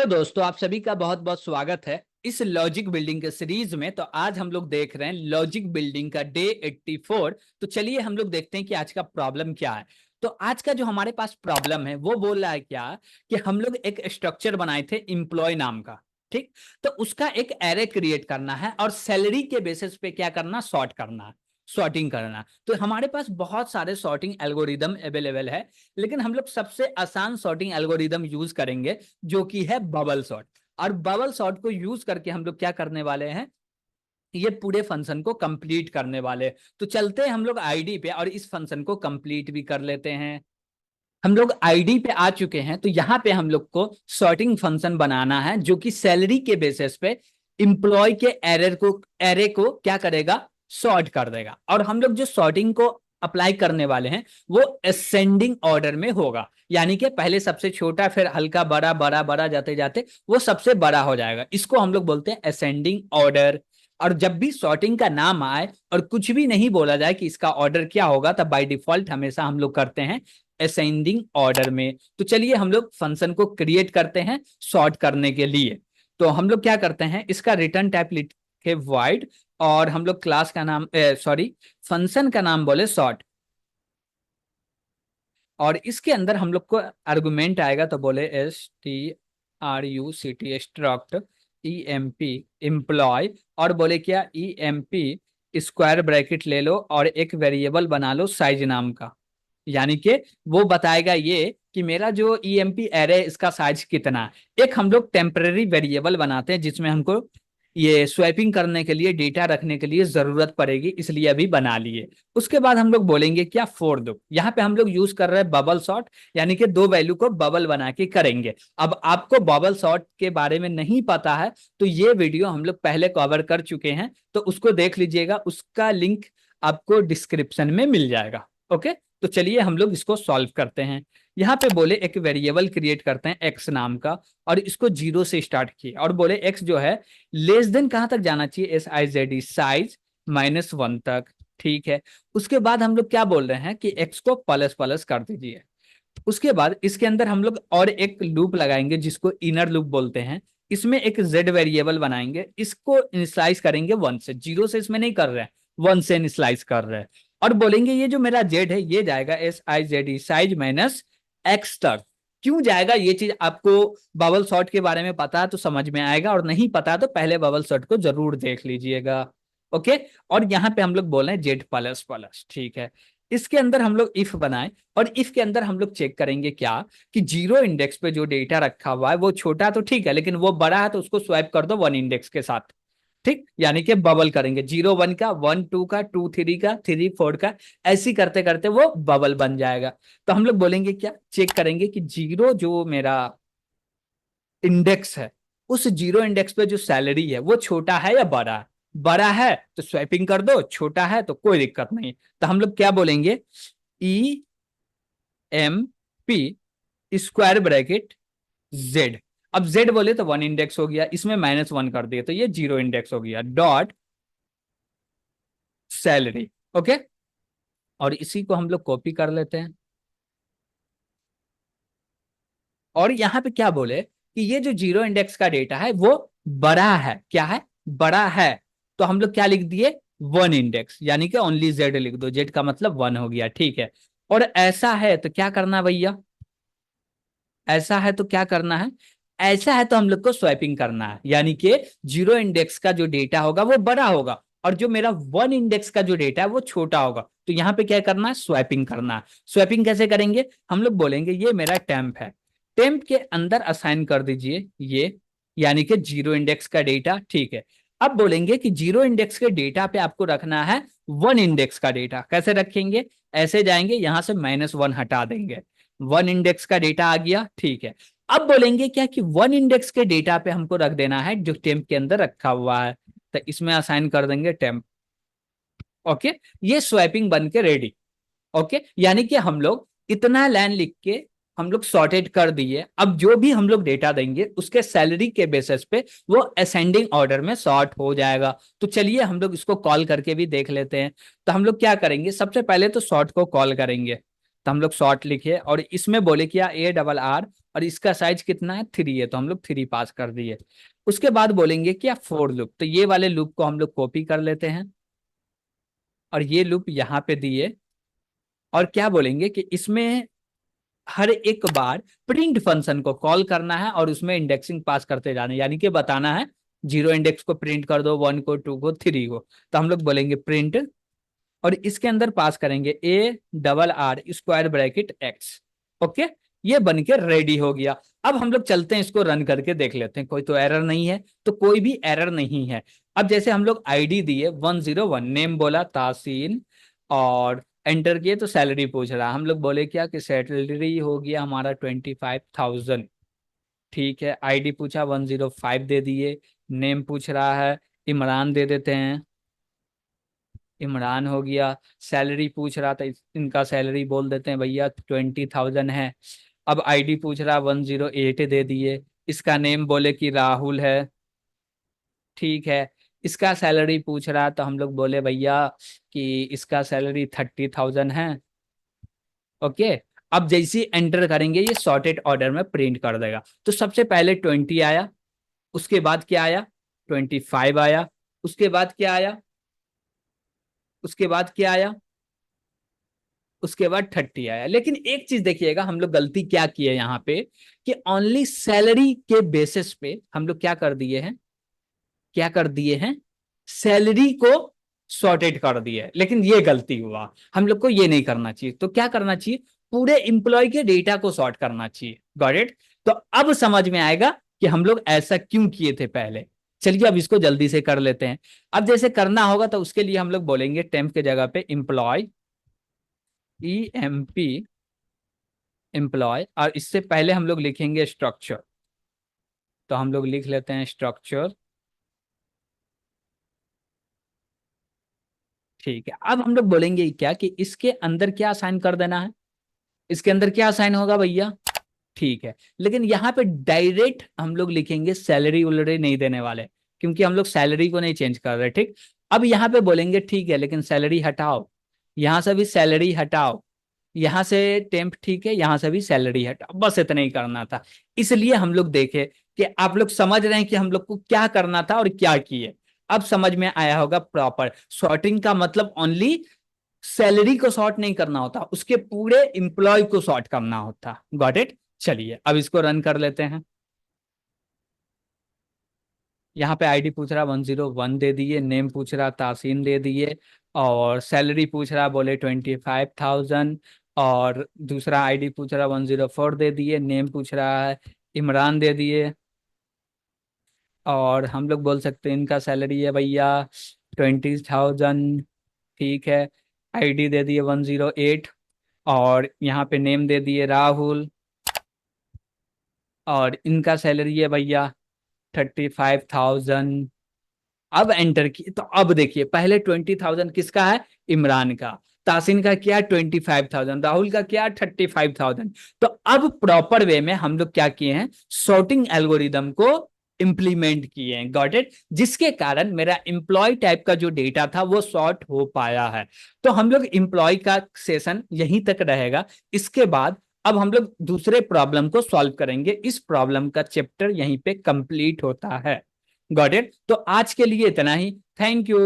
Hello दोस्तों, आप सभी का बहुत बहुत स्वागत है इस लॉजिक बिल्डिंग के सीरीज में। तो आज हम लोग देख रहे हैं लॉजिक बिल्डिंग का डे 84। तो चलिए हम लोग देखते हैं कि आज का प्रॉब्लम क्या है। तो आज का जो हमारे पास प्रॉब्लम है वो बोल रहा है क्या कि हम लोग एक स्ट्रक्चर बनाए थे एम्प्लॉय नाम का। ठीक, तो उसका एक एरे क्रिएट करना है और सैलरी के बेसिस पे क्या करना, सॉर्ट करना है, सॉर्टिंग करना। तो हमारे पास बहुत सारे सॉर्टिंग एल्गोरिदम अवेलेबल है, लेकिन हम लोग सबसे आसान सॉर्टिंग एल्गोरिदम यूज करेंगे जो कि है बबल सॉर्ट। और बबल सॉर्ट को यूज करके हम लोग क्या करने वाले हैं, ये पूरे फंक्शन को कंप्लीट करने वाले। तो चलते हैं हम लोग आईडी पे और इस फंक्शन को कंप्लीट भी कर लेते हैं। हम लोग आईडी पे आ चुके हैं, तो यहाँ पे हम लोग को सॉर्टिंग फंक्शन बनाना है जो कि सैलरी के बेसिस पे इंप्लॉय के एरे को क्या करेगा, सॉर्ट कर देगा। और हम लोग जो सॉर्टिंग को अप्लाई करने वाले हैं वो असेंडिंग ऑर्डर में होगा, यानी कि पहले सबसे छोटा फिर हल्का बड़ा बड़ा बड़ा जाते जाते वो सबसे बड़ा हो जाएगा। इसको हम लोग बोलते हैं असेंडिंग ऑर्डर। और जब भी सॉर्टिंग का नाम आए और कुछ भी नहीं बोला जाए कि इसका ऑर्डर क्या होगा, तब बाय डिफॉल्ट हमेशा हम लोग करते हैं असेंडिंग ऑर्डर में। तो चलिए हम लोग फंक्शन को क्रिएट करते हैं सॉर्ट करने के लिए। तो हम लोग क्या करते हैं, इसका रिटर्न टाइप लिखे void, और हम लोग क्लास का नाम फंक्शन का नाम बोले सॉर्ट। और इसके अंदर हम लोग को आर्गुमेंट आएगा, तो बोले struct स्ट्रक्ट emp एम्प्लॉय, और बोले क्या emp स्क्वायर ब्रैकेट ले लो और एक वेरिएबल बना लो साइज नाम का। यानी कि वो बताएगा ये कि मेरा जो emp एरे इसका साइज कितना है। एक हम लोग टेम्पररी वेरिएबल बनाते हैं जिसमें हमको ये स्वैपिंग करने के लिए, डेटा रखने के लिए जरूरत पड़ेगी, इसलिए अभी बना लिए। उसके बाद हम लोग बोलेंगे क्या, फोर लूप। यहाँ पे हम लोग यूज कर रहे हैं बबल सॉर्ट, यानी कि दो वैल्यू को बबल बना के करेंगे। अब आपको बबल सॉर्ट के बारे में नहीं पता है तो ये वीडियो हम लोग पहले कवर कर चुके हैं, तो उसको देख लीजिएगा, उसका लिंक आपको डिस्क्रिप्शन में मिल जाएगा। ओके, तो चलिए हम लोग इसको सॉल्व करते हैं। यहाँ पे बोले एक वेरिएबल क्रिएट करते हैं एक्स नाम का, और इसको 0 से स्टार्ट किए, और बोले एक्स जो है लेस देन कहां तक जाना चाहिए, SIZD साइज -1 तक। ठीक है, उसके बाद हम लोग क्या बोल रहे हैं कि एक्स को प्लस प्लस कर दीजिए। उसके बाद इसके अंदर हम लोग और एक लूप लगाएंगे जिसको इनर लूप बोलते हैं। इसमें एक z वेरिएबल बनाएंगे, इसको इनिशियलाइज करेंगे 1 से, 0 से इसमें नहीं कर रहे हैं, 1 से इनिशियलाइज कर रहे हैं। और बोलेंगे ये जो मेरा z है ये जाएगा SIZD साइज -x तक। क्यों जाएगा, ये चीज आपको बबल सॉर्ट के बारे में पता है तो समझ में आएगा, और नहीं पता तो पहले बबल सॉर्ट को जरूर देख लीजिएगा। ओके, और यहाँ पे हम लोग बोल रहे हैं जेड प्लस प्लस। ठीक है, इसके अंदर हम लोग इफ बनाए, और इफ के अंदर हम लोग चेक करेंगे क्या कि 0 इंडेक्स पे जो डेटा रखा हुआ है वो छोटा तो ठीक है, लेकिन वो बड़ा है तो उसको स्वैप कर दो 1 इंडेक्स के साथ। ठीक, यानी कि बबल करेंगे 0 1 का, 1 2 का, 2 3 का, 3 4 का, ऐसी करते करते वो बबल बन जाएगा। तो हम लोग बोलेंगे क्या, चेक करेंगे कि 0 जो मेरा इंडेक्स है, उस 0 इंडेक्स पे जो सैलरी है वो छोटा है या बड़ा है। बड़ा है तो स्वैपिंग कर दो, छोटा है तो कोई दिक्कत नहीं। तो हम लोग क्या बोलेंगे, EMP स्क्वायर ब्रैकेट Z। अब Z बोले तो 1 इंडेक्स हो गया, इसमें -1 कर दिया तो ये 0 इंडेक्स हो गया, डॉट सैलरी। ओके, और इसी को हम लोग कॉपी कर लेते हैं। और यहां पे क्या बोले कि ये जो 0 इंडेक्स का डेटा है वो बड़ा है, क्या है, बड़ा है। तो हम लोग क्या लिख दिए, 1 इंडेक्स, यानी कि ओनली Z लिख दो, Z का मतलब 1 हो गया। ठीक है, और ऐसा है तो क्या करना भैया, ऐसा है तो क्या करना है, ऐसा है तो हम लोग को स्वैपिंग करना है, यानी कि 0 इंडेक्स का जो डेटा होगा वो बड़ा होगा और जो मेरा 1 इंडेक्स का जो डेटा है वो छोटा होगा। तो यहाँ पे क्या करना है, स्वैपिंग करना है। स्वैपिंग कैसे करेंगे, हम लोग बोलेंगे ये मेरा टेम्प है, टेम्प के अंदर असाइन कर दीजिए ये, यानी कि 0 इंडेक्स का डेटा। ठीक है, अब बोलेंगे कि 0 इंडेक्स के डेटा पे आपको रखना है 1 इंडेक्स का डेटा। कैसे रखेंगे, ऐसे जाएंगे यहां से -1 हटा देंगे, 1 इंडेक्स का डेटा आ गया। ठीक है, अब बोलेंगे क्या कि 1 इंडेक्स के डेटा पे हमको रख देना है जो टेम्प के अंदर रखा हुआ है, तो इसमें असाइन कर देंगे टेम्प। ओके, ये स्वैपिंग बन के रेडी। ओके, यानी कि हम लोग इतना लाइन लिख के हम लोग सॉर्टेड कर दिए। अब जो भी हम लोग डेटा देंगे उसके सैलरी के बेसिस पे वो असेंडिंग ऑर्डर में सॉर्ट हो जाएगा। तो चलिए हम लोग इसको कॉल करके भी देख लेते हैं। तो हम लोग क्या करेंगे, सबसे पहले तो सॉर्ट को कॉल करेंगे। तो हम लोग शॉर्ट लिखे और इसमें बोले क्या ARR और इसका साइज कितना है 3 है, तो हम लोग 3 पास कर दिए। उसके बाद बोलेंगे क्या फोर लूप, तो ये वाले लूप को हम लोग कॉपी कर लेते हैं और ये लूप यहाँ पे दिए और क्या बोलेंगे कि इसमें हर एक बार प्रिंट फंक्शन को कॉल करना है और उसमें इंडेक्सिंग पास करते जाना है, यानी कि बताना है 0 इंडेक्स को प्रिंट कर दो, 1 को, 2 को, 3 को। तो हम लोग बोलेंगे प्रिंट और इसके अंदर पास करेंगे ARR (x). ओके, ये बन के रेडी हो गया। अब हम लोग चलते हैं इसको रन करके देख लेते हैं, कोई तो एरर नहीं है, तो कोई भी एरर नहीं है। अब जैसे हम लोग आईडी दिए 101, नेम बोला तासीन और एंटर किए तो सैलरी पूछ रहा, हम लोग बोले क्या कि सैलरी हो गया हमारा 25,000। ठीक है, आईडी पूछा 105 दे दिए, नेम पूछ रहा है इमरान दे देते हैं, इमरान हो गया। सैलरी पूछ रहा था, इनका सैलरी बोल देते हैं भैया 20,000 है। अब आईडी पूछ रहा 108 दे दिए, इसका नेम बोले कि राहुल है। ठीक है, इसका सैलरी पूछ रहा तो हम लोग बोले भैया कि इसका सैलरी 30,000 है। ओके, अब जैसे एंटर करेंगे ये सॉर्टेड ऑर्डर में प्रिंट कर देगा। तो सबसे पहले 20 आया, उसके बाद क्या आया 25 आया, उसके बाद क्या आया, उसके बाद क्या आया, उसके बाद 30 आया। लेकिन एक चीज देखिएगा हम लोग गलती क्या की है यहाँ पे कि ओनली सैलरी के बेसिस पे हम लोग क्या कर दिए हैं, क्या कर दिए हैं, सैलरी को सॉर्टेड कर दिए। लेकिन ये गलती हुआ, हम लोग को ये नहीं करना चाहिए। तो क्या करना चाहिए, पूरे इंप्लॉय के डेटा को सॉर्ट करना चाहिए। Got it. तो अब समझ में आएगा कि हम लोग ऐसा क्यों किए थे पहले। चलिए अब इसको जल्दी से कर लेते हैं। अब जैसे करना होगा तो उसके लिए हम लोग बोलेंगे टेम्प के जगह पे एम्प्लॉय EMP एम्प्लॉय, और इससे पहले हम लोग लिखेंगे स्ट्रक्चर। तो हम लोग लिख लेते हैं स्ट्रक्चर। ठीक है, अब हम लोग बोलेंगे क्या कि इसके अंदर क्या असाइन कर देना है, इसके अंदर क्या असाइन होगा भैया। ठीक है, लेकिन यहाँ पे डायरेक्ट हम लोग लिखेंगे सैलरी उलरी नहीं देने वाले, क्योंकि हम लोग सैलरी को नहीं चेंज कर रहे। ठीक, अब यहाँ पे बोलेंगे ठीक है लेकिन सैलरी हटाओ, यहाँ से भी सैलरी हटाओ, यहाँ से टेम्प, ठीक है यहाँ से भी सैलरी हटाओ, बस इतना ही करना था। इसलिए हम लोग देखे कि आप लोग समझ रहे हैं कि हम लोग को क्या करना था और क्या किए। अब समझ में आया होगा प्रॉपर। सॉर्टिंग का मतलब ओनली सैलरी को सॉर्ट नहीं करना होता, उसके पूरे एम्प्लॉय को सॉर्ट करना होता। Got it. चलिए अब इसको रन कर लेते हैं। यहाँ पे आईडी पूछ रहा 101 दे दिए, नेम पूछ रहा तासीन दे दिए, और सैलरी पूछ रहा बोले 25,000, और दूसरा आईडी पूछ रहा 104 दे दिए, नेम पूछ रहा है इमरान दे दिए, और हम लोग बोल सकते हैं इनका सैलरी है भैया 20,000। ठीक है, आईडी दे दिए 108, और यहाँ पे नेम दे दिए राहुल, और इनका सैलरी है भैया 35,000। अब एंटर की तो अब देखिए पहले 20,000 किसका है, इमरान का। तासिन का क्या 25,000, राहुल का क्या 35,000। तो अब प्रॉपर वे में हम लोग क्या किए हैं, सॉर्टिंग एल्गोरिदम को इंप्लीमेंट किए हैं। Got it. जिसके कारण मेरा इंप्लॉय टाइप का जो डेटा था वो सॉर्ट हो पाया है। तो हम लोग इंप्लॉय का सेशन यहीं तक रहेगा। इसके बाद अब हम लोग दूसरे प्रॉब्लम को सॉल्व करेंगे। इस प्रॉब्लम का चैप्टर यहीं पे कंप्लीट होता है। Got it. तो आज के लिए इतना ही। Thank you.